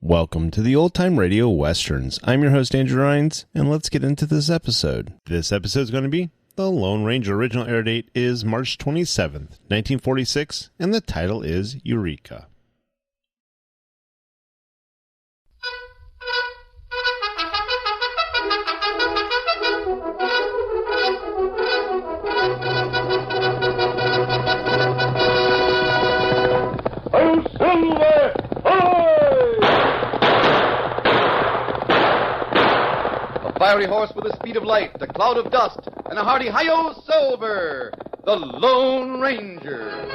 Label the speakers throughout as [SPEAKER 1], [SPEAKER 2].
[SPEAKER 1] Welcome to the Old Time Radio Westerns. I'm your host, Andrew Rines, and let's get into this episode. This episode is going to be The Lone Ranger. Original air date is March 27th, 1946, and the title is Eureka.
[SPEAKER 2] Oh, Silver!
[SPEAKER 3] A fiery horse with the speed of light, a cloud of dust, and a hearty hi-yo, Silver, the Lone Ranger.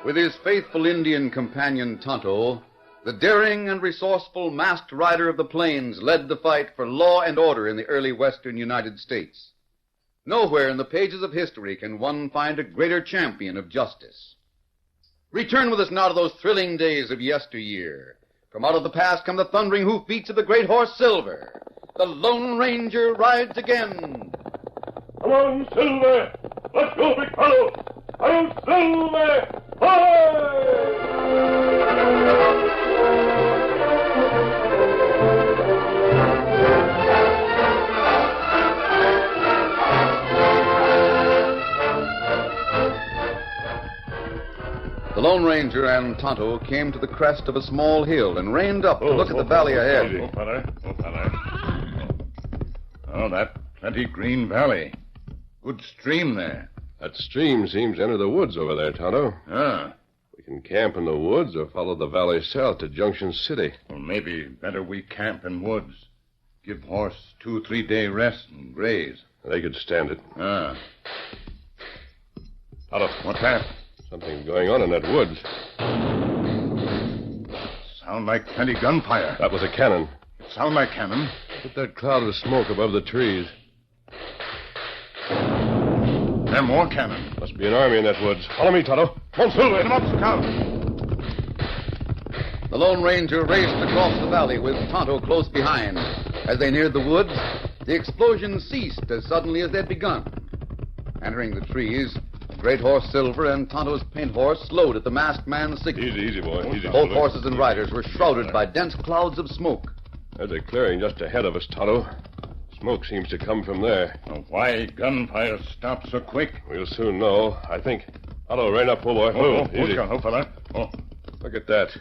[SPEAKER 3] With his faithful Indian companion Tonto, the daring and resourceful masked rider of the plains led the fight for law and order in the early western United States. Nowhere in the pages of history can one find a greater champion of justice. Return with us now to those thrilling days of yesteryear. From out of the past come the thundering hoofbeats of the great horse Silver. The Lone Ranger rides again.
[SPEAKER 2] Come on, Silver! Let's go, big fellow! Oh, Silver!
[SPEAKER 3] The Lone Ranger and Tonto came to the crest of a small hill and reined up to look at the valley ahead.
[SPEAKER 2] Oh, fella. Oh, that plenty green valley. Good stream there.
[SPEAKER 4] That stream seems to enter the woods over there, Tonto.
[SPEAKER 2] Ah.
[SPEAKER 4] We can camp in the woods or follow the valley south to Junction City.
[SPEAKER 2] Well, maybe better we camp in woods. Give horse 2-3 day rest and graze.
[SPEAKER 4] They could stand it.
[SPEAKER 2] Ah.
[SPEAKER 4] Tonto.
[SPEAKER 2] What's that?
[SPEAKER 4] Something's going on in that woods.
[SPEAKER 2] Sound like plenty gunfire.
[SPEAKER 4] That was a cannon.
[SPEAKER 2] It sound like cannon.
[SPEAKER 4] Look at that cloud of smoke above the trees.
[SPEAKER 2] There more cannon.
[SPEAKER 4] Must be an army in that woods. Follow me, Tonto. Come on, Silver.
[SPEAKER 2] Get him up, Scout.
[SPEAKER 3] The Lone Ranger raced across the valley with Tonto close behind. As they neared the woods, the explosion ceased as suddenly as they'd begun. Entering the trees, the great horse Silver and Tonto's paint horse slowed at the masked man's signal.
[SPEAKER 4] Easy, boy. Easy.
[SPEAKER 3] Both horses and riders were shrouded by dense clouds of smoke.
[SPEAKER 4] There's a clearing just ahead of us, Tonto. Smoke seems to come from there.
[SPEAKER 2] Now, why gunfire stopped so quick?
[SPEAKER 4] We'll soon know, I think. Tonto, rein up, boy. Easy.
[SPEAKER 2] Fella. Oh.
[SPEAKER 4] Look at that.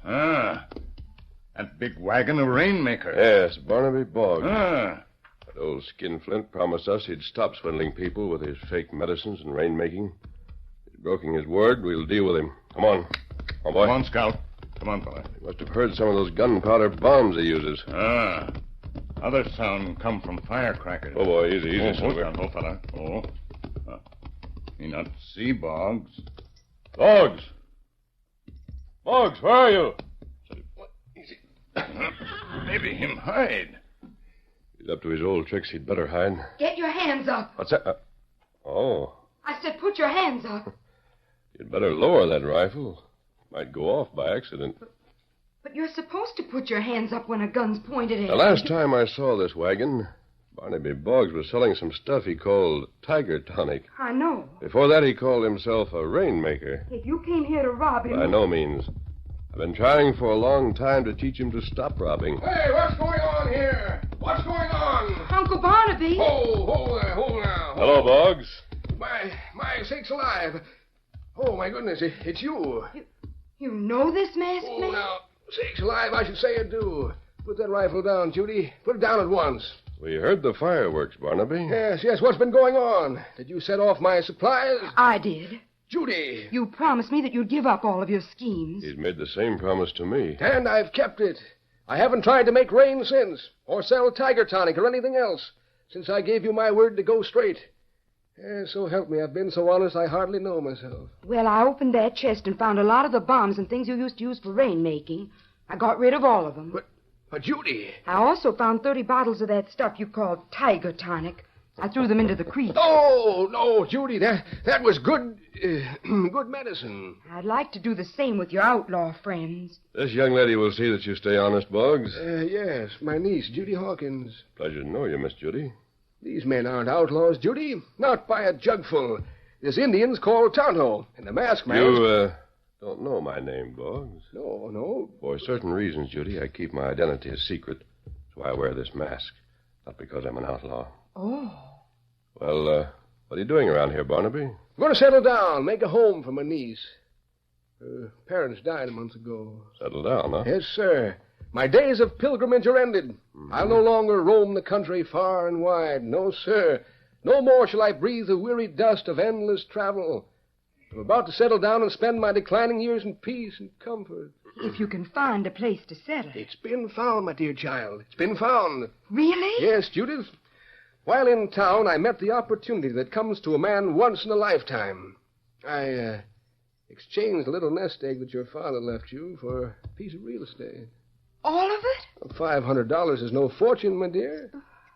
[SPEAKER 2] Ah. That big wagon of Rainmaker.
[SPEAKER 4] Yes, Barnaby Boggs.
[SPEAKER 2] Ah.
[SPEAKER 4] That old skinflint promised us he'd stop swindling people with his fake medicines and rainmaking. He's broken his word. We'll deal with him. Come on. Come on, boy.
[SPEAKER 2] Come on, Scout. Come on, fella.
[SPEAKER 4] He must have heard some of those gunpowder bombs he uses.
[SPEAKER 2] Ah. Other sound come from firecrackers.
[SPEAKER 4] Oh, boy, easy, Silver.
[SPEAKER 2] Hold, fella. Oh. Me not see Boggs.
[SPEAKER 4] Boggs! Boggs, where are you?
[SPEAKER 2] Easy. Maybe him hide.
[SPEAKER 4] He's up to his old tricks. He'd better hide.
[SPEAKER 5] Get your hands up.
[SPEAKER 4] What's that? Oh.
[SPEAKER 5] I said put your hands up.
[SPEAKER 4] You'd better lower that rifle. Might go off by accident.
[SPEAKER 5] But you're supposed to put your hands up when a gun's pointed at you.
[SPEAKER 4] The last time I saw this wagon, Barnaby Boggs was selling some stuff he called Tiger Tonic.
[SPEAKER 5] I know.
[SPEAKER 4] Before that, he called himself a rainmaker.
[SPEAKER 5] If you came here to rob him...
[SPEAKER 4] By no means. I've been trying for a long time to teach him to stop robbing.
[SPEAKER 6] Hey, what's going on here? What's going on?
[SPEAKER 5] Uncle Barnaby.
[SPEAKER 6] Hold now.
[SPEAKER 4] Hello, Boggs.
[SPEAKER 6] My sakes alive. Oh, my goodness, it's you.
[SPEAKER 5] You know this masked man?
[SPEAKER 6] Now, sakes alive, I should say I do. Put that rifle down, Judy. Put it down at once.
[SPEAKER 4] We heard the fireworks, Barnaby.
[SPEAKER 6] Yes, what's been going on? Did you set off my supplies?
[SPEAKER 5] I did.
[SPEAKER 6] Judy.
[SPEAKER 5] You promised me that you'd give up all of your schemes.
[SPEAKER 4] He's made the same promise to me.
[SPEAKER 6] And I've kept it. I haven't tried to make rain since, or sell Tiger Tonic or anything else, since I gave you my word to go straight. So help me, I've been so honest I hardly know myself.
[SPEAKER 5] Well, I opened that chest and found a lot of the bombs and things you used to use for rain-making. I got rid of all of them.
[SPEAKER 6] But Judy...
[SPEAKER 5] I also found 30 bottles of that stuff you called Tiger Tonic. I threw them into the creek.
[SPEAKER 6] Oh, no, Judy, that was good medicine.
[SPEAKER 5] I'd like to do the same with your outlaw friends.
[SPEAKER 4] This young lady will see that you stay honest, Boggs.
[SPEAKER 6] Yes, my niece, Judy Hawkins.
[SPEAKER 4] Pleasure to know you, Miss Judy.
[SPEAKER 6] These men aren't outlaws, Judy. Not by a jugful. This Indian's called Tonto, and the masked man...
[SPEAKER 4] You, don't know my name, Boggs.
[SPEAKER 6] No.
[SPEAKER 4] For certain reasons, Judy, I keep my identity a secret. That's why I wear this mask. Not because I'm an outlaw.
[SPEAKER 5] Oh.
[SPEAKER 4] Well, what are you doing around here, Barnaby?
[SPEAKER 6] I'm going to settle down, make a home for my niece. Her parents died a month ago.
[SPEAKER 4] Settle down, huh?
[SPEAKER 6] Yes, sir. My days of pilgrimage are ended. Mm-hmm. I'll no longer roam the country far and wide. No, sir. No more shall I breathe the weary dust of endless travel. I'm about to settle down and spend my declining years in peace and comfort.
[SPEAKER 5] If you can find a place to settle.
[SPEAKER 6] It's been found, my dear child. It's been found.
[SPEAKER 5] Really?
[SPEAKER 6] Yes, Judith. While in town, I met the opportunity that comes to a man once in a lifetime. I exchanged the little nest egg that your father left you for a piece of real estate.
[SPEAKER 5] All of it?
[SPEAKER 6] $500 is no fortune, my dear.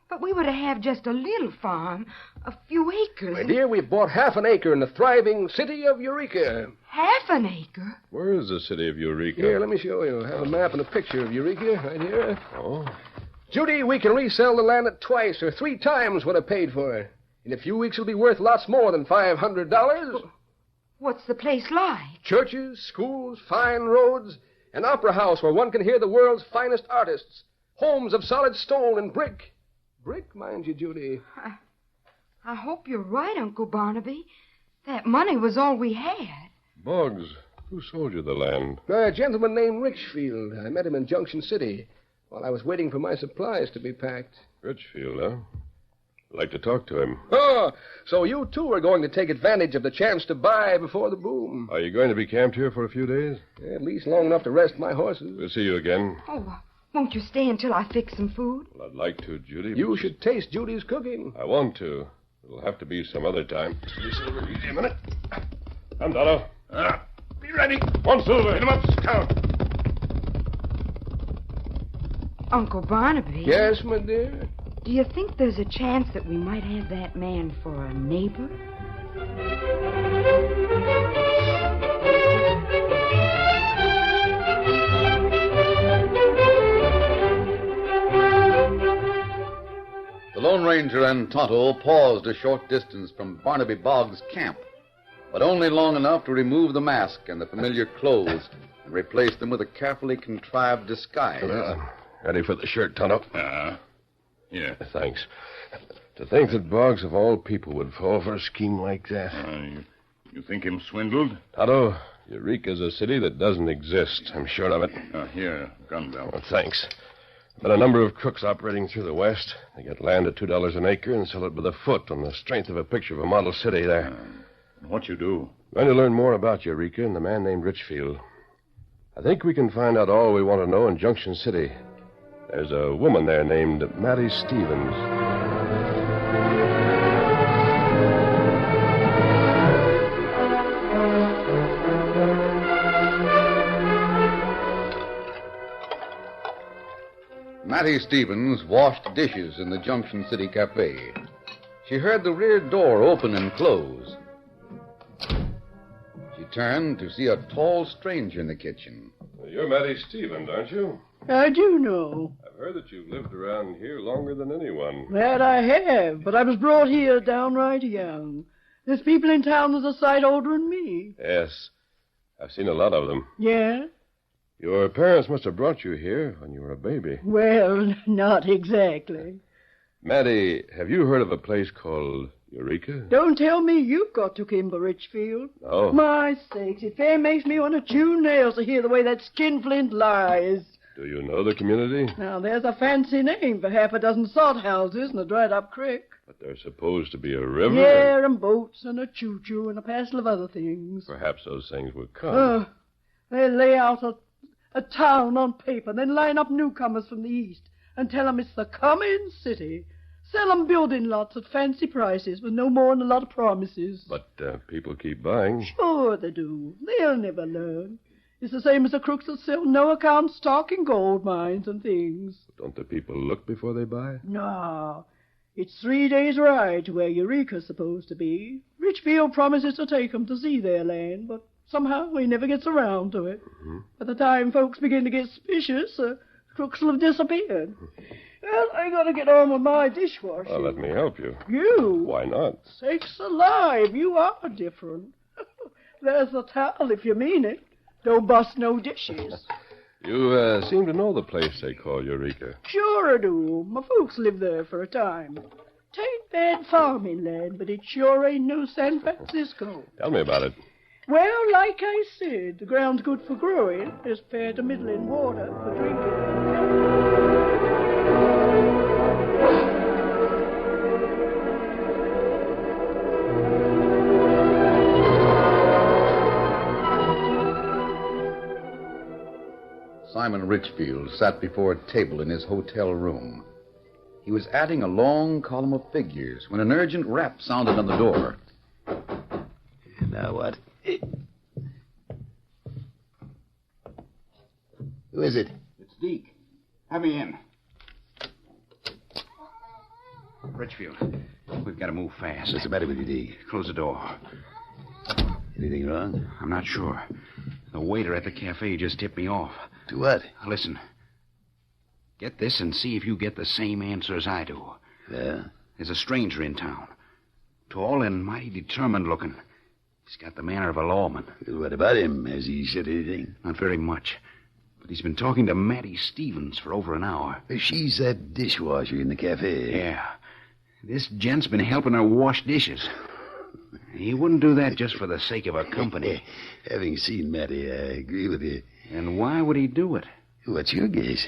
[SPEAKER 5] But we were to have just a little farm, a few acres.
[SPEAKER 6] My dear, we bought half an acre in the thriving city of Eureka.
[SPEAKER 5] Half an acre?
[SPEAKER 4] Where is the city of Eureka?
[SPEAKER 6] Here, let me show you. I have a map and a picture of Eureka right here.
[SPEAKER 4] Oh?
[SPEAKER 6] Judy, we can resell the land at twice or 3 times what I paid for it. In a few weeks, it'll be worth lots more than $500.
[SPEAKER 5] What's the place like?
[SPEAKER 6] Churches, schools, fine roads, an opera house where one can hear the world's finest artists, homes of solid stone and brick. Brick, mind you, Judy.
[SPEAKER 5] I hope you're right, Uncle Barnaby. That money was all we had.
[SPEAKER 4] Boggs, who sold you the land?
[SPEAKER 6] A gentleman named Richfield. I met him in Junction City while I was waiting for my supplies to be packed.
[SPEAKER 4] Richfield, huh? I'd like to talk to him.
[SPEAKER 6] Oh, so you, too, are going to take advantage of the chance to buy before the boom.
[SPEAKER 4] Are you going to be camped here for a few days?
[SPEAKER 6] At least long enough to rest my horses.
[SPEAKER 4] We'll see you again.
[SPEAKER 5] Oh, won't you stay until I fix some food?
[SPEAKER 4] Well, I'd like to, Judy.
[SPEAKER 6] You should taste Judy's cooking.
[SPEAKER 4] I want to. It'll have to be some other time. Be Silver, easy a minute. Come, Dono.
[SPEAKER 2] Be ready.
[SPEAKER 4] 1 silver.
[SPEAKER 2] Hit him up, Scout.
[SPEAKER 5] Uncle Barnaby?
[SPEAKER 6] Yes, my dear?
[SPEAKER 5] Do you think there's a chance that we might have that man for a neighbor?
[SPEAKER 3] The Lone Ranger and Tonto paused a short distance from Barnaby Boggs' camp, but only long enough to remove the mask and the familiar clothes and replace them with a carefully contrived disguise.
[SPEAKER 4] Ready for the shirt, Tonto?
[SPEAKER 2] Here.
[SPEAKER 4] Thanks. To think that Boggs, of all people, would fall for a scheme like that.
[SPEAKER 2] You think him swindled?
[SPEAKER 4] Tonto, Eureka's a city that doesn't exist. I'm sure of it.
[SPEAKER 2] Here, gun belt.
[SPEAKER 4] Oh, thanks. Been a number of crooks operating through the West. They get land at $2 an acre and sell it by the foot on the strength of a picture of a model city there.
[SPEAKER 2] What you do?
[SPEAKER 4] Going to learn more about Eureka and the man named Richfield. I think we can find out all we want to know in Junction City. There's a woman there named Mattie Stevens.
[SPEAKER 3] Mattie Stevens washed dishes in the Junction City Cafe. she heard the rear door open and close. She turned to see a tall stranger in the kitchen.
[SPEAKER 4] You're Mattie Stevens, aren't you?
[SPEAKER 7] I do know.
[SPEAKER 4] I've heard that you've lived around here longer than anyone.
[SPEAKER 7] That I have, but I was brought here downright young. There's people in town that's a sight older than me.
[SPEAKER 4] Yes. I've seen a lot of them.
[SPEAKER 7] Yeah?
[SPEAKER 4] Your parents must have brought you here when you were a baby.
[SPEAKER 7] Well, not exactly.
[SPEAKER 4] Mattie, have you heard of a place called Eureka?
[SPEAKER 7] Don't tell me you've got to Kimber Richfield.
[SPEAKER 4] No.
[SPEAKER 7] My sakes, it fair makes me want to chew nails to hear the way that skinflint lies.
[SPEAKER 4] Do you know the community?
[SPEAKER 7] Now, there's a fancy name for half a dozen sod houses and a dried-up creek.
[SPEAKER 4] But there's supposed to be a river.
[SPEAKER 7] Yeah, and boats and a choo-choo and a passel of other things.
[SPEAKER 4] Perhaps those things will come.
[SPEAKER 7] They lay out a town on paper, then line up newcomers from the east and tell 'em it's the coming city. Sell 'em building lots at fancy prices with no more than a lot of promises.
[SPEAKER 4] But people keep buying.
[SPEAKER 7] Sure they do. They'll never learn. It's the same as the crooks that sell no-account stock in gold mines and things.
[SPEAKER 4] Don't the people look before they buy?
[SPEAKER 7] No. It's 3 days' ride to where Eureka's supposed to be. Richfield promises to take 'em to see their land, but somehow he never gets around to it.
[SPEAKER 4] Mm-hmm.
[SPEAKER 7] By the time folks begin to get suspicious, crooks will have disappeared. Well, I gotta get on with my dishwashing.
[SPEAKER 4] Well, let me help you.
[SPEAKER 7] You?
[SPEAKER 4] Why not?
[SPEAKER 7] Sakes alive, you are different. There's the towel if you mean it. Don't bust no dishes.
[SPEAKER 4] You seem to know the place they call Eureka.
[SPEAKER 7] Sure I do. My folks lived there for a time. Tain't bad farming land, but it sure ain't no San Francisco.
[SPEAKER 4] Tell me about it.
[SPEAKER 7] Well, like I said, the ground's good for growing. There's fair to middling water for drinking.
[SPEAKER 3] Simon Richfield sat before a table in his hotel room. He was adding a long column of figures when an urgent rap sounded on the door.
[SPEAKER 8] Now what? Who is it?
[SPEAKER 9] It's Deke. Have me in. Richfield, we've got to move fast.
[SPEAKER 8] What's the matter with you, Deke?
[SPEAKER 9] Close the door.
[SPEAKER 8] Anything wrong?
[SPEAKER 9] I'm not sure. The waiter at the cafe just tipped me off.
[SPEAKER 8] To what?
[SPEAKER 9] Listen. Get this and see if you get the same answer as I do.
[SPEAKER 8] Yeah?
[SPEAKER 9] There's a stranger in town. Tall and mighty determined looking. He's got the manner of a lawman.
[SPEAKER 8] Well, what about him? Has he said anything?
[SPEAKER 9] Not very much. But he's been talking to Mattie Stevens for over an hour.
[SPEAKER 8] She's that dishwasher in the cafe.
[SPEAKER 9] Yeah. This gent's been helping her wash dishes. He wouldn't do that just for the sake of her company.
[SPEAKER 8] Having seen Mattie, I agree with you.
[SPEAKER 9] And why would he do it?
[SPEAKER 8] What's your guess?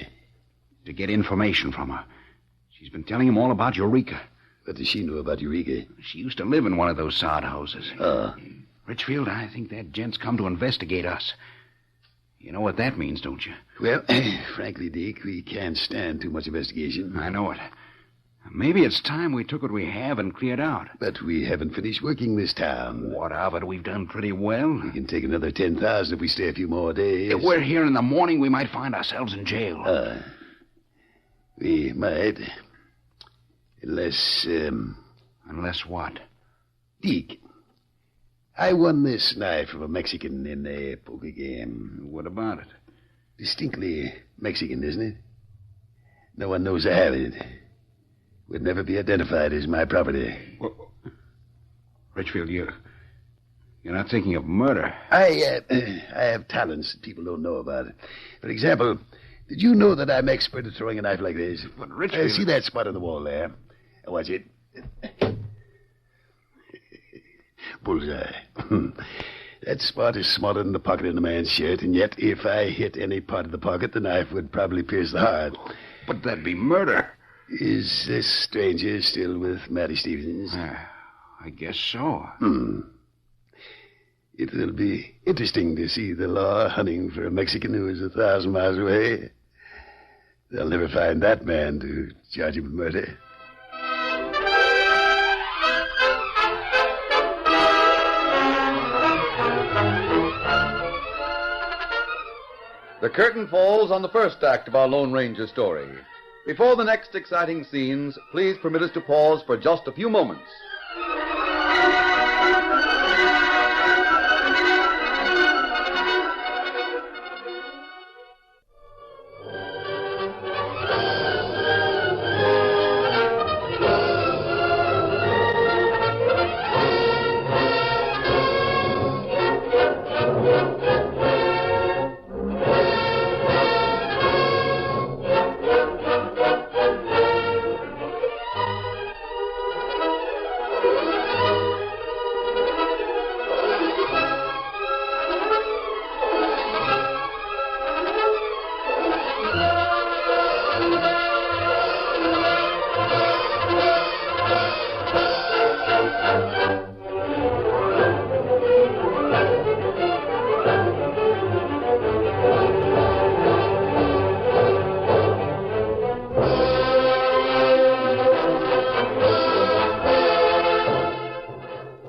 [SPEAKER 9] To get information from her. She's been telling him all about Eureka.
[SPEAKER 8] What does she know about Eureka?
[SPEAKER 9] She used to live in one of those sod houses.
[SPEAKER 8] Oh.
[SPEAKER 9] Richfield, I think that gent's come to investigate us. You know what that means, don't you?
[SPEAKER 8] Well, frankly, Dick, we can't stand too much investigation.
[SPEAKER 9] I know it. Maybe it's time we took what we have and cleared out.
[SPEAKER 8] But we haven't finished working this town.
[SPEAKER 9] What of it? We've done pretty well.
[SPEAKER 8] We can take another 10,000 if we stay a few more days.
[SPEAKER 9] If we're here in the morning, we might find ourselves in jail.
[SPEAKER 8] We might. Unless,
[SPEAKER 9] Unless what?
[SPEAKER 8] Deke, I won this knife from a Mexican in a poker game.
[SPEAKER 9] What about it?
[SPEAKER 8] Distinctly Mexican, isn't it? No one knows I have it. Would never be identified as my property.
[SPEAKER 9] Well, Richfield, you're not thinking of murder.
[SPEAKER 8] I have talents that people don't know about. For example, did you know that I'm expert at throwing a knife like this?
[SPEAKER 9] But Richfield...
[SPEAKER 8] See that spot on the wall there? Watch it. Bullseye. That spot is smaller than the pocket in a man's shirt, and yet if I hit any part of the pocket, the knife would probably pierce the heart.
[SPEAKER 9] But that'd be murder.
[SPEAKER 8] Is this stranger still with Mattie Stevens?
[SPEAKER 9] I guess so.
[SPEAKER 8] It will be interesting to see the law hunting for a Mexican who is 1,000 miles away. They'll never find that man to charge him with murder.
[SPEAKER 3] The curtain falls on the first act of our Lone Ranger story. Before the next exciting scenes, please permit us to pause for just a few moments.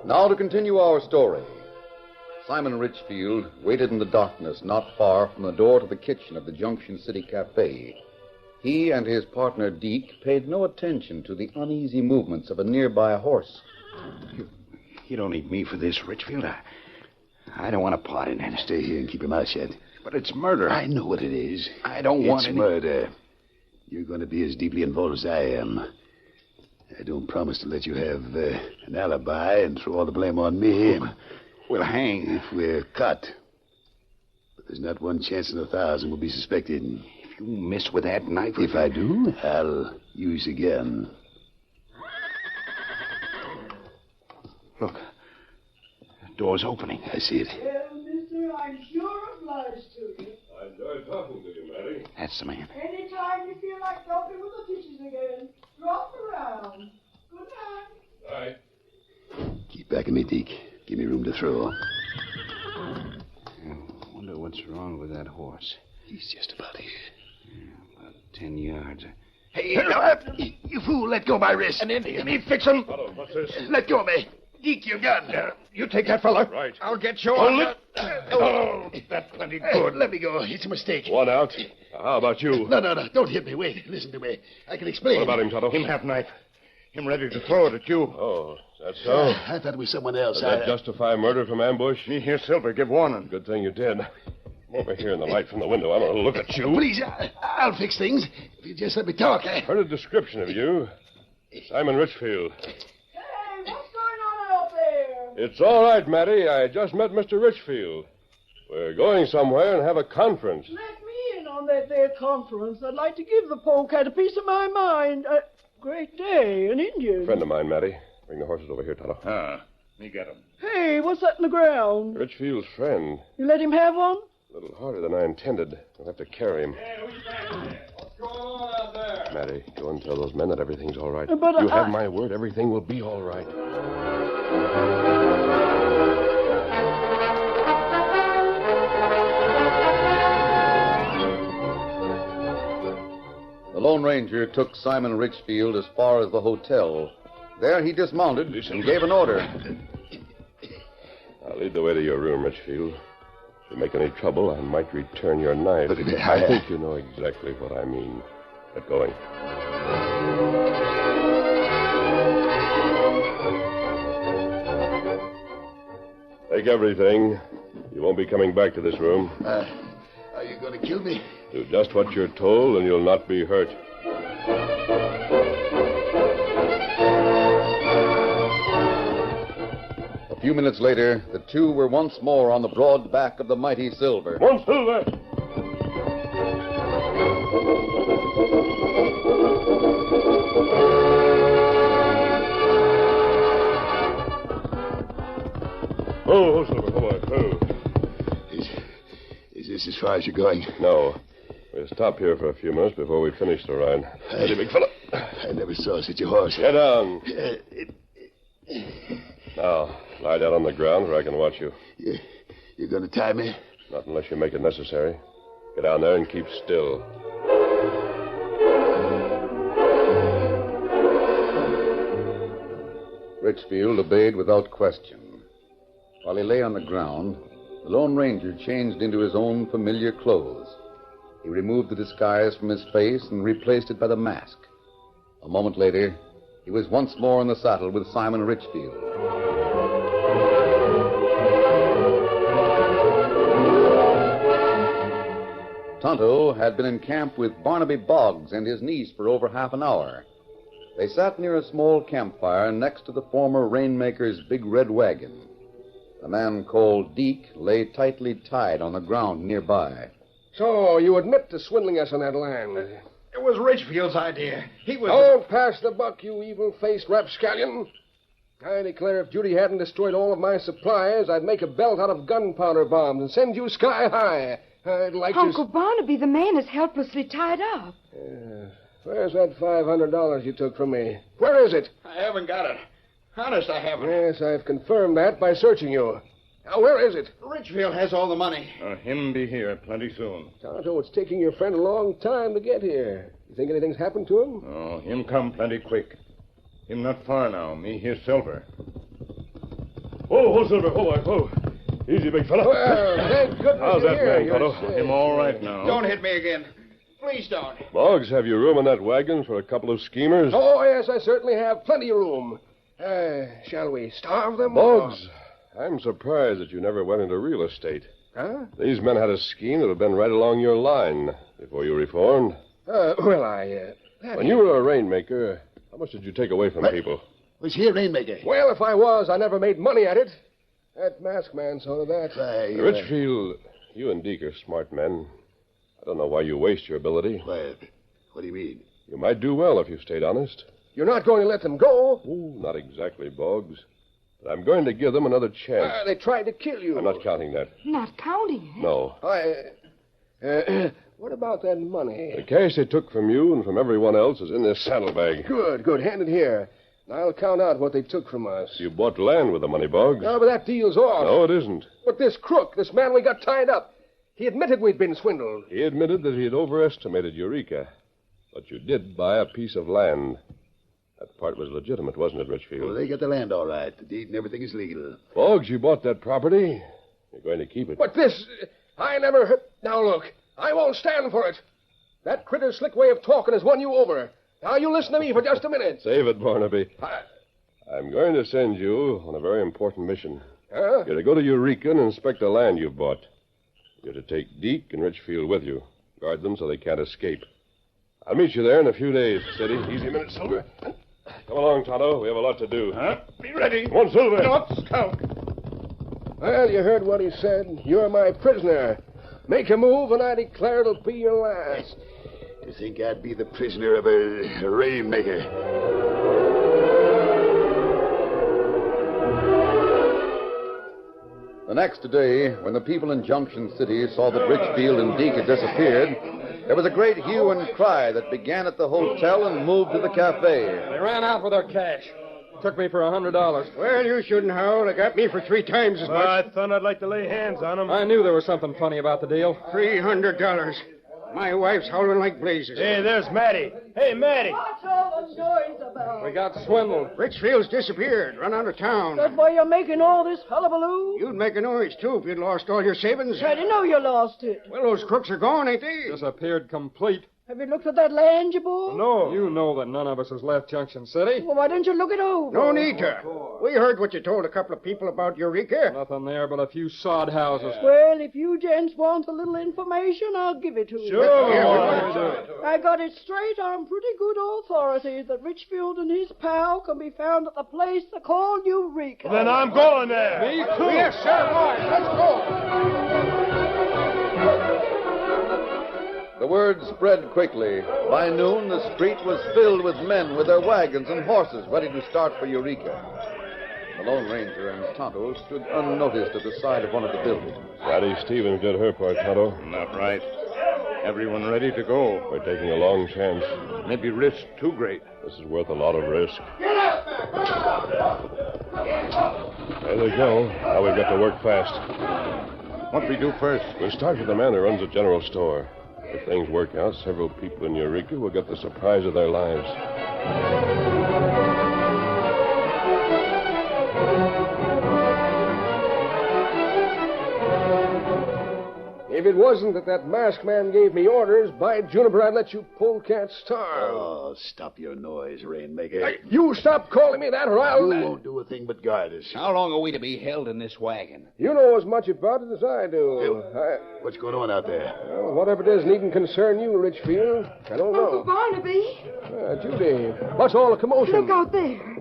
[SPEAKER 3] Now to continue our story. Simon Richfield waited in the darkness not far from the door to the kitchen of the Junction City Cafe. He and his partner Deke paid no attention to the uneasy movements of a nearby horse.
[SPEAKER 9] You don't need me for this, Richfield. I don't want a part in it.
[SPEAKER 8] Stay here and keep your mouth shut.
[SPEAKER 9] But it's murder.
[SPEAKER 8] I know what it is.
[SPEAKER 9] I don't want
[SPEAKER 8] It's
[SPEAKER 9] any...
[SPEAKER 8] murder. You're going to be as deeply involved as I am. I don't promise to let you have an alibi and throw all the blame on me.
[SPEAKER 9] We'll hang.
[SPEAKER 8] If we're caught. But there's not one chance in 1,000 we'll be suspected.
[SPEAKER 9] If you miss with that knife...
[SPEAKER 8] If I do, I'll use a gun.
[SPEAKER 9] Look. The door's opening.
[SPEAKER 8] I see it.
[SPEAKER 7] Well, mister, I'm sure obliged to you.
[SPEAKER 4] I enjoyed talking to you, Matty.
[SPEAKER 9] That's the man.
[SPEAKER 7] Anytime you feel like helping with the dishes again, drop around. Good night.
[SPEAKER 4] Right.
[SPEAKER 8] Keep back of me, Deke. Give me room to throw.
[SPEAKER 9] I wonder what's wrong with that horse.
[SPEAKER 8] He's just about here.
[SPEAKER 9] About 10 yards.
[SPEAKER 8] Hey, you fool, let go of my wrist. An Indian. Let me fix him.
[SPEAKER 4] Tonto, what's this?
[SPEAKER 8] Let go of me. Deke, your gun.
[SPEAKER 6] You take that fella.
[SPEAKER 4] Right.
[SPEAKER 6] I'll get you
[SPEAKER 4] Hold
[SPEAKER 6] on. Oh, that's plenty good.
[SPEAKER 8] Let me go. It's a mistake.
[SPEAKER 4] One out. How about you?
[SPEAKER 8] No. Don't hit me. Wait. Listen to me. I can explain.
[SPEAKER 4] What about him, Tonto?
[SPEAKER 6] Him have knife. Him ready to throw it at you.
[SPEAKER 4] Oh, is that so?
[SPEAKER 8] I thought it was someone else.
[SPEAKER 4] Does that justify murder from ambush?
[SPEAKER 6] Me hear Silver give warning.
[SPEAKER 4] Good thing you did. Come over here in the light from the window. I want to look at you.
[SPEAKER 8] Please, I'll fix things. If you just let me talk.
[SPEAKER 4] Heard a description of you. Simon Richfield.
[SPEAKER 7] Hey, what's going on out there?
[SPEAKER 4] It's all right, Matty. I just met Mr. Richfield. We're going somewhere and have a conference.
[SPEAKER 7] Let me in on that there conference. I'd like to give the polecat a piece of my mind. Great day, an Indian.
[SPEAKER 4] Friend of mine, Matty. Bring the horses over here, Tonto.
[SPEAKER 6] Me get him.
[SPEAKER 7] Hey, what's that in the ground?
[SPEAKER 4] Richfield's friend.
[SPEAKER 7] You let him have one?
[SPEAKER 4] A little harder than I intended. We'll have to carry him.
[SPEAKER 2] Hey, who's back there? What's going on out there?
[SPEAKER 4] Matty, go and tell those men that everything's all right.
[SPEAKER 7] But
[SPEAKER 4] you have my word, everything will be all right.
[SPEAKER 3] The Lone Ranger took Simon Richfield as far as the hotel. There he dismounted and gave an order.
[SPEAKER 4] I'll lead the way to your room, Richfield. If you make any trouble, I might return your knife.
[SPEAKER 8] But
[SPEAKER 4] I think you know exactly what I mean. Get going. Take everything. You won't be coming back to this room.
[SPEAKER 8] Are you going to kill me?
[SPEAKER 4] Do just what you're told, and you'll not be hurt.
[SPEAKER 3] A few minutes later, the two were once more on the broad back of the mighty Silver.
[SPEAKER 4] One Silver! Oh, Silver, come on. Oh.
[SPEAKER 8] Is this as far as you're going?
[SPEAKER 4] No. We'll stop here for a few minutes before we finish the ride. Steady, big fella.
[SPEAKER 8] I never saw such a horse.
[SPEAKER 4] Get down. Now, lie down on the ground where I can watch you.
[SPEAKER 8] You're going to tie me?
[SPEAKER 4] Not unless you make it necessary. Get down there and keep still.
[SPEAKER 3] Richfield obeyed without question. While he lay on the ground, the Lone Ranger changed into his own familiar clothes. He removed the disguise from his face and replaced it by the mask. A moment later, he was once more in the saddle with Simon Richfield. Tonto had been in camp with Barnaby Boggs and his niece for over half an hour. They sat near a small campfire next to the former rainmaker's big red wagon. The man called Deke lay tightly tied on the ground nearby.
[SPEAKER 6] So, you admit to swindling us on that land.
[SPEAKER 9] It was Richfield's idea. He was...
[SPEAKER 6] Don't pass the buck, you evil-faced rapscallion. I declare if Judy hadn't destroyed all of my supplies, I'd make a belt out of gunpowder bombs and send you sky high. I'd like
[SPEAKER 5] Uncle Barnaby, the man is helplessly tied up.
[SPEAKER 6] Where's that $500 you took from me? Where is it?
[SPEAKER 9] I haven't got it. Honest, I haven't.
[SPEAKER 6] Yes, I've confirmed that by searching you. Now, where is it?
[SPEAKER 9] Richfield has all the money.
[SPEAKER 2] Him be here plenty soon.
[SPEAKER 6] Tonto, it's taking your friend a long time to get here. You think anything's happened to him?
[SPEAKER 2] Oh, him come plenty quick. Him not far now. Me here, Silver.
[SPEAKER 4] Oh, Silver. Oh. Easy, big fella.
[SPEAKER 6] Well, thank goodness
[SPEAKER 4] How's
[SPEAKER 6] you're
[SPEAKER 4] that
[SPEAKER 6] here.
[SPEAKER 4] man,
[SPEAKER 6] You're
[SPEAKER 4] Tonto?
[SPEAKER 6] safe.
[SPEAKER 2] Him all right now.
[SPEAKER 9] Don't hit me again. Please don't.
[SPEAKER 4] Boggs, have you room in that wagon for a couple of schemers?
[SPEAKER 6] Oh, yes, I certainly have plenty of room. Shall we starve them?
[SPEAKER 4] Boggs, I'm surprised that you never went into real estate.
[SPEAKER 6] Huh?
[SPEAKER 4] These men had a scheme that had been right along your line before you reformed. When you were a rainmaker, how much did you take away from people?
[SPEAKER 8] Was he a rainmaker?
[SPEAKER 6] Well, if I was, I never made money at it. That masked man saw to that.
[SPEAKER 4] Richfield, you and Deke are smart men. I don't know why you waste your ability.
[SPEAKER 8] Why, what do you mean?
[SPEAKER 4] You might do well if you stayed honest.
[SPEAKER 6] You're not going to let them go?
[SPEAKER 4] Oh, not exactly, Boggs. But I'm going to give them another chance.
[SPEAKER 6] They tried to kill you.
[SPEAKER 4] I'm not counting that.
[SPEAKER 5] Not counting it?
[SPEAKER 4] No.
[SPEAKER 6] What about that money?
[SPEAKER 4] The cash they took from you and from everyone else is in this saddlebag.
[SPEAKER 6] Good. Hand it here. I'll count out what they took from us.
[SPEAKER 4] You bought land with the money, Boggs.
[SPEAKER 6] No, but that deal's off.
[SPEAKER 4] No, it isn't.
[SPEAKER 6] But this crook, this man we got tied up, he admitted we'd been swindled.
[SPEAKER 4] He admitted that he had overestimated Eureka. But you did buy a piece of land. That part was legitimate, wasn't it, Richfield?
[SPEAKER 8] Well, they got the land all right. The deed and everything is legal.
[SPEAKER 4] Boggs, you bought that property. You're going to keep it.
[SPEAKER 6] But this... I never heard... Now, look. I won't stand for it. That critter's slick way of talking has won you over. Now, you listen to me for just a minute.
[SPEAKER 4] Save it, Barnaby. I'm going to send you on a very important mission.
[SPEAKER 6] Huh?
[SPEAKER 4] You're to go to Eureka and inspect the land you've bought. You're to take Deke and Richfield with you. Guard them so they can't escape. I'll meet you there in a few days. Steady. Easy a minute, Silver. Come along, Tonto. We have a lot to do.
[SPEAKER 2] Huh? Be ready.
[SPEAKER 4] Come on, Silver.
[SPEAKER 2] Not scout.
[SPEAKER 6] Well, you heard what he said. You're my prisoner. Make a move, and I declare it'll be your last.
[SPEAKER 8] You think I'd be the prisoner of a rainmaker?
[SPEAKER 3] The next day, when the people in Junction City saw that Richfield and Deke had disappeared, there was a great hue and cry that began at the hotel and moved to the cafe.
[SPEAKER 10] They ran out with our cash. Took me for $100.
[SPEAKER 6] Well, you shouldn't howl. They got me for 3 times as much.
[SPEAKER 10] I thought I'd like to lay hands on them. I knew there was something funny about the deal.
[SPEAKER 6] $300. My wife's howling like blazes.
[SPEAKER 10] Hey, there's Matty. Hey, Matty.
[SPEAKER 7] What's all the noise about?
[SPEAKER 10] We got swindled.
[SPEAKER 6] Richfield's disappeared. Run out of town.
[SPEAKER 7] That's why you're making all this hullabaloo?
[SPEAKER 6] You'd make a noise, too, if you'd lost all your savings.
[SPEAKER 7] I didn't know you lost it.
[SPEAKER 6] Well, those crooks are gone, ain't they?
[SPEAKER 10] Disappeared complete.
[SPEAKER 7] Have you looked at that land you bought?
[SPEAKER 10] No. You know that none of us has left Junction City.
[SPEAKER 7] Well, why didn't you look it over?
[SPEAKER 6] No need to. We heard what you told a couple of people about Eureka.
[SPEAKER 10] Nothing there but a few sod houses.
[SPEAKER 7] Well, if you gents want a little information, I'll give it to you.
[SPEAKER 10] Sure.
[SPEAKER 7] I got it straight on pretty good authority that Richfield and his pal can be found at the place they call Eureka.
[SPEAKER 10] Then I'm going there. Me too.
[SPEAKER 6] Yes, sir. Boys, let's go.
[SPEAKER 3] The word spread quickly. By noon, the street was filled with men with their wagons and horses ready to start for Eureka. The Lone Ranger and Tonto stood unnoticed at the side of one of the buildings.
[SPEAKER 4] Sadie Stevens did her part, Tonto.
[SPEAKER 2] Not right. Everyone ready to go.
[SPEAKER 4] We're taking a long chance.
[SPEAKER 2] Maybe risk too great.
[SPEAKER 4] This is worth a lot of risk. There they go. Now we've got to work fast.
[SPEAKER 2] What we do first?
[SPEAKER 4] We'll start with the man who runs the general store. If things work out, several people in Eureka will get the surprise of their lives.
[SPEAKER 6] If it wasn't that masked man gave me orders, by Juniper, I'd let you polecat starve.
[SPEAKER 8] Oh, stop your noise, Rainmaker.
[SPEAKER 6] Hey, you stop calling me that, or I'll...
[SPEAKER 8] You won't do a thing but guard us.
[SPEAKER 9] How long are we to be held in this wagon?
[SPEAKER 6] You know as much about it as I do.
[SPEAKER 8] What's going on out there?
[SPEAKER 6] Well, whatever it is needn't concern you, Richfield. I don't know.
[SPEAKER 5] Uncle Barnaby.
[SPEAKER 6] Judy, what's all the commotion?
[SPEAKER 5] Look out there.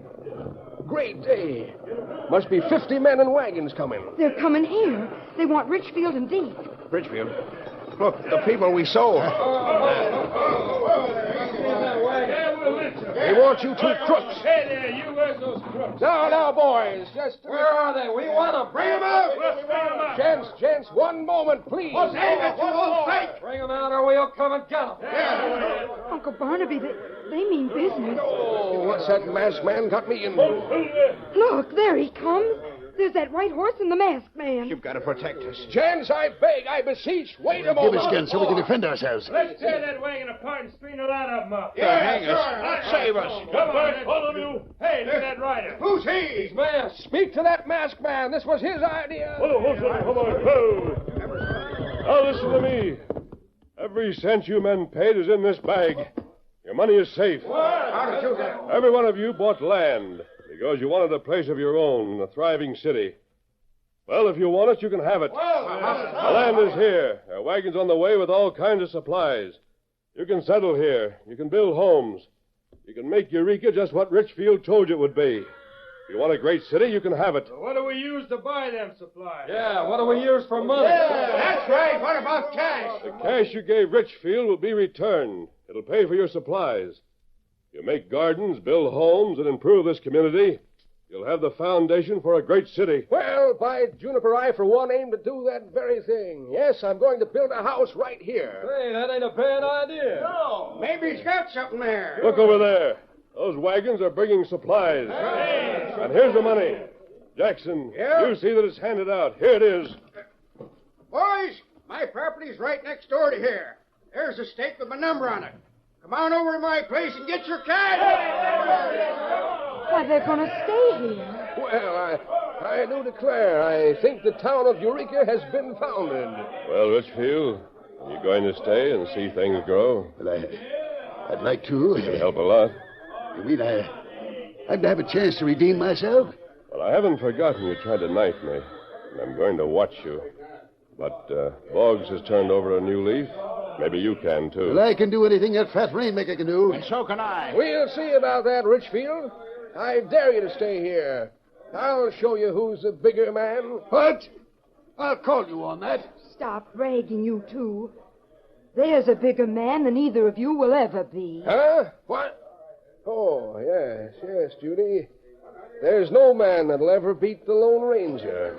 [SPEAKER 6] Great day. Must be 50 men and wagons coming.
[SPEAKER 5] They're coming here. They want Richfield and Deke.
[SPEAKER 9] Richfield, look, the people we sold.
[SPEAKER 6] They want you two crooks.
[SPEAKER 10] Hey there, you, where's those crooks?
[SPEAKER 6] Now, boys, just...
[SPEAKER 10] Where are they? We want them. Bring them out. Let's bring them out.
[SPEAKER 6] Gents, one moment, please.
[SPEAKER 10] Bring them out or we'll come and get them.
[SPEAKER 5] Uncle Barnaby, they mean business.
[SPEAKER 6] Oh, what's that masked man got me in?
[SPEAKER 5] Look, there he comes. There's that white horse and the masked man.
[SPEAKER 9] You've got to protect us.
[SPEAKER 6] Gents, I beg, I beseech, wait a
[SPEAKER 8] Give
[SPEAKER 6] moment.
[SPEAKER 8] us guns so we can defend ourselves.
[SPEAKER 10] Let's tear that wagon apart and spin a lot of them up.
[SPEAKER 9] Hang us. Save us.
[SPEAKER 10] Come on, all of you. Hey, look at that rider.
[SPEAKER 6] Who's he?
[SPEAKER 10] He's masked.
[SPEAKER 6] Speak to that masked man. This was his idea.
[SPEAKER 4] Hold on. Now listen to me. Every cent you men paid is in this bag. Your money is safe.
[SPEAKER 6] How did you get it?
[SPEAKER 4] Every one of you bought land because you wanted a place of your own in a thriving city. Well, if you want it, you can have it. The land is here. There are wagons on the way with all kinds of supplies. You can settle here. You can build homes. You can make Eureka just what Richfield told you it would be. If you want a great city, you can have it.
[SPEAKER 10] What do we use to buy them supplies? Yeah, what do we use for money?
[SPEAKER 6] That's right. What about cash?
[SPEAKER 4] The cash you gave Richfield will be returned. It'll pay for your supplies. You make gardens, build homes, and improve this community, you'll have the foundation for a great city.
[SPEAKER 6] Well, by Juniper, I, for one, aim to do that very thing. Yes, I'm going to build a house right here.
[SPEAKER 10] Hey, that ain't a bad idea.
[SPEAKER 6] No, maybe he's got something there.
[SPEAKER 4] Look over there. Those wagons are bringing supplies.
[SPEAKER 10] Hey.
[SPEAKER 4] And here's the money. Jackson, you see that it's handed out. Here it is.
[SPEAKER 11] Boys, my property's right next door to here. There's a stake with my number on it. Come on over to my place and get your cash.
[SPEAKER 5] Why, they're going to stay here.
[SPEAKER 6] Well, I do declare, I think the town of Eureka has been founded.
[SPEAKER 4] Well, Richfield, are you going to stay and see things grow?
[SPEAKER 8] Well, I'd like to.
[SPEAKER 4] It'd help a lot.
[SPEAKER 8] You mean I'd have a chance to redeem myself?
[SPEAKER 4] Well, I haven't forgotten you tried to knife me, and I'm going to watch you. But Boggs has turned over a new leaf. Maybe you can, too.
[SPEAKER 8] Well, I can do anything that fat Rainmaker can do.
[SPEAKER 9] And so can I.
[SPEAKER 6] We'll see about that, Richfield. I dare you to stay here. I'll show you who's the bigger man.
[SPEAKER 8] What? I'll call you on that.
[SPEAKER 5] Stop bragging, you two. There's a bigger man than either of you will ever be.
[SPEAKER 6] Huh? What? Oh, yes, Judy. There's no man that'll ever beat the Lone Ranger.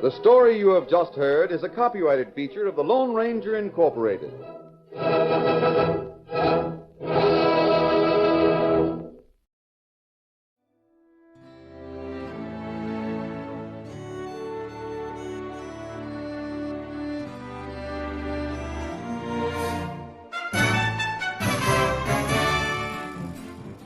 [SPEAKER 3] The story you have just heard is a copyrighted feature of the Lone Ranger Incorporated.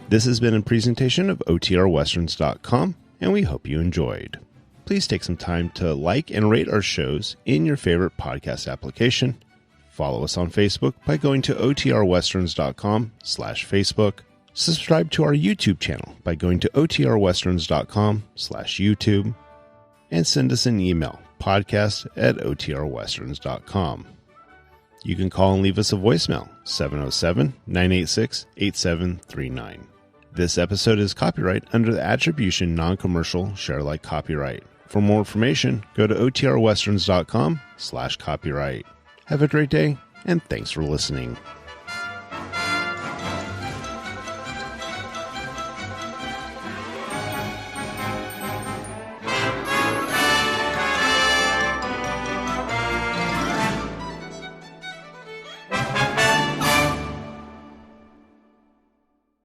[SPEAKER 1] This has been a presentation of OTRWesterns.com, and we hope you enjoyed. Please take some time to like and rate our shows in your favorite podcast application. Follow us on Facebook by going to OTRWesterns.com/Facebook. Subscribe to our YouTube channel by going to OTRWesterns.com/YouTube. And send us an email, podcast@OTRWesterns.com. You can call and leave us a voicemail, 707-986-8739. This episode is copyright under the Attribution Non-Commercial Share-alike copyright. For more information, go to OTRWesterns.com/copyright. Have a great day, and thanks for listening.